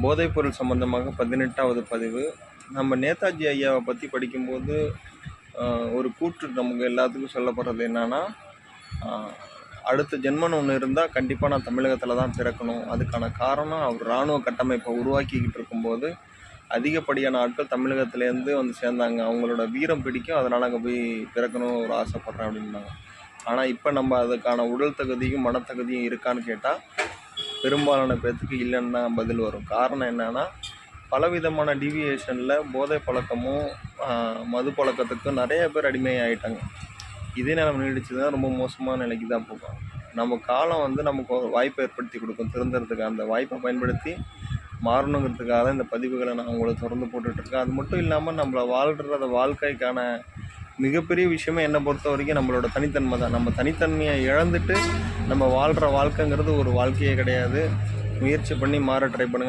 போதைப்பொருள் சம்பந்தமாக 18வது பதிவு. நம்ம நேதாஜி ஐயாவை பற்றி படிக்கும்போது ஒரு கூற்று நமக்கு எல்லாத்துக்கும் சொல்லப்படுறது என்னன்னா, அடுத்த ஜென்மன்னு ஒன்று இருந்தால் கண்டிப்பாக நான் தமிழகத்தில் தான் பிறக்கணும். அதுக்கான காரணம் அவர் இராணுவ கட்டமைப்பை உருவாக்கிக்கிட்டு இருக்கும்போது அதிகப்படியான ஆட்கள் தமிழகத்துலேருந்து வந்து சேர்ந்தாங்க. அவங்களோட வீரம் பிடிக்கும், அதனால் அங்கே போய் பிறக்கணும் ஒரு ஆசைப்பட்றேன் அப்படின்னாங்க. ஆனால் இப்போ நம்ம அதுக்கான உடல் தகுதியும் மனத்தகுதியும் இருக்கான்னு கேட்டால் பெரும்பாலான பேர்த்துக்கு இல்லைன்னு தான் பதில் வரும். காரணம் என்னென்னா, பலவிதமான டீவியேஷனில் போதை பழக்கமும் மது பழக்கத்துக்கும் நிறைய பேர் அடிமையாகிட்டாங்க. இதே நிலைமை நீடிச்சதுன்னா ரொம்ப மோசமான நிலைக்கு தான் போகும். நம்ம காலம் வந்து நமக்கு ஒரு வாய்ப்பை ஏற்படுத்தி கொடுக்கும் திருந்துறதுக்கு. அந்த வாய்ப்பை பயன்படுத்தி மாறணுங்கிறதுக்காக தான் இந்த பதிவுகளை நான் உங்களுக்கு தொடர்ந்து போட்டுட்ருக்கேன். அது மட்டும் இல்லாமல் நம்மளை வாழ்கிற வாழ்க்கைக்கான மிகப்பெரிய விஷயமே என்னை பொறுத்த வரைக்கும் நம்மளோட தனித்தன்மை தான். நம்ம தனித்தன்மையை இழந்துட்டு நம்ம வாழ்கிற வாழ்க்கைங்கிறது ஒரு வாழ்க்கையே கிடையாது. முயற்சி பண்ணி மாற ட்ரை பண்ணுங்கள்.